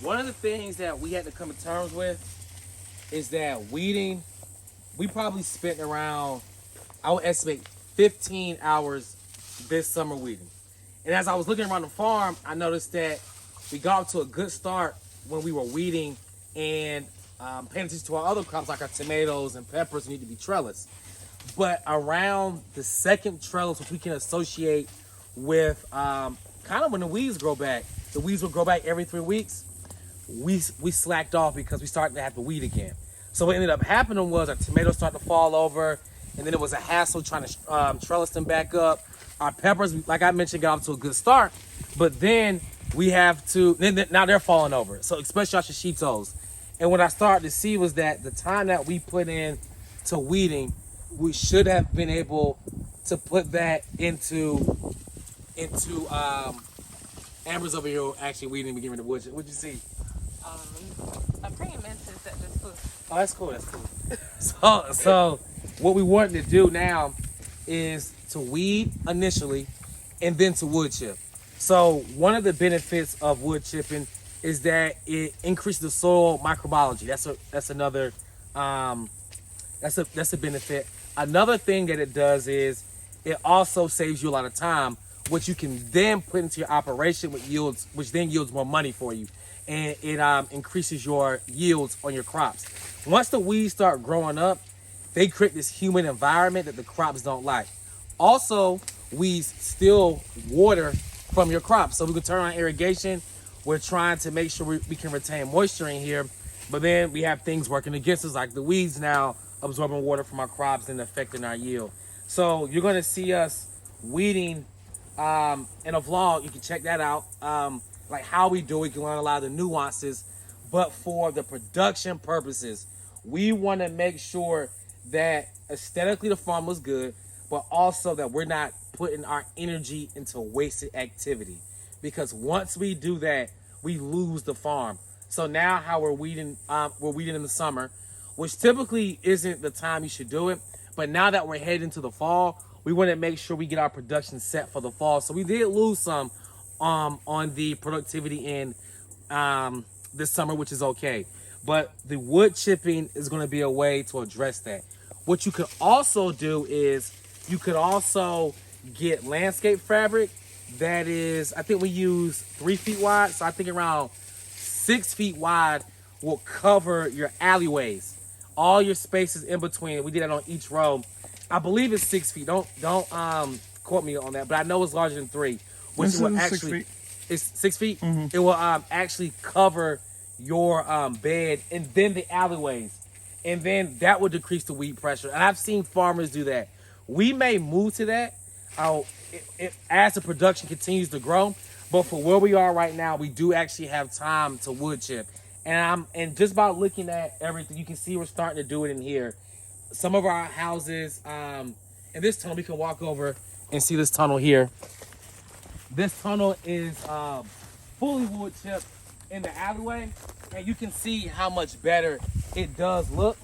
One of the things that we had to come to terms with is that weeding, we probably spent around, I would estimate 15 hours this summer weeding. And as I was looking around the farm, I noticed that we got off to a good start when we were weeding and paying attention to our other crops like our tomatoes and peppers need to be trellised. But around the second trellis, which we can associate with kind of when the weeds grow back, the weeds will grow back every 3 weeks. We slacked off because we started to have to weed again. So what ended up happening was our tomatoes started to fall over, and then it was a hassle trying to trellis them back up. Our peppers, like I mentioned, got off to a good start, but then we have to, now they're falling over. So especially our shishito's. And what I started to see was that the time that we put in to weeding, we should have been able to put that into Amber's over here actually weeding and getting rid of wood. What'd you see? A praying mantis at this foot. Oh, that's cool. That's cool. So what we wanted to do now is to weed initially, and then to wood chip. So one of the benefits of wood chipping is that it increases the soil microbiology. That's another that's a benefit. Another thing that it does is it also saves you a lot of time, which you can then put into your operation, which then yields more money for you, and it increases your yields on your crops. Once the weeds start growing up, they create this humid environment that the crops don't like. Also, weeds steal water from your crops, so we can turn on irrigation. We're trying to make sure we can retain moisture in here, but then we have things working against us, like the weeds now absorbing water from our crops and affecting our yield. So you're going to see us weeding in a vlog. You can check that out, like how we do it. You can learn a lot of the nuances, but for the production purposes, we want to make sure that aesthetically the farm was good, but also that we're not putting our energy into wasted activity, because once we do that, we lose the farm. So now how we're weeding in the summer, which typically isn't the time you should do it, but now that we're heading into the fall, we want to make sure we get our production set for the fall. So we did lose some on the productivity in this summer, which is okay. But the wood chipping is going to be a way to address that. What you could also do is you could also get landscape fabric that is, I think we use 3 feet wide. So I think around 6 feet wide will cover your alleyways, all your spaces in between. We did that on each row. I believe it's 6 feet. Don't quote me on that, but I know it's larger than 3, which This will is actually 6 feet. it's 6 feet. It will actually cover your bed and then the alleyways, and then that would decrease the weed pressure. And I've seen farmers do that. We may move to that as the production continues to grow, but for where we are right now, we do actually have time to wood chip. And just by looking at everything, you can see we're starting to do it in here. Some of our houses, in this tunnel, we can walk over and see this tunnel here. This tunnel is fully wood chipped in the alleyway, and you can see how much better it does look.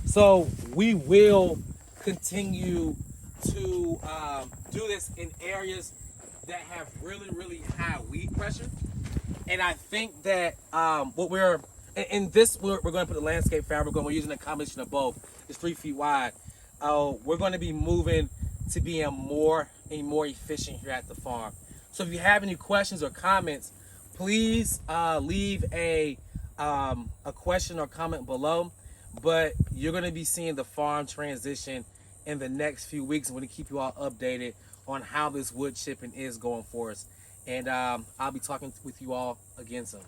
So we will continue to do this in areas that have really, really high weed pressure. And I think that what we're in this, we're going to put the landscape fabric on. We're using a combination of both. It's 3 feet wide. We're going to be moving to being more efficient here at the farm. So if you have any questions or comments, please leave a question or comment below. But you're going to be seeing the farm transition in the next few weeks. I'm going to keep you all updated on how this wood chipping is going for us. And I'll be talking with you all again soon.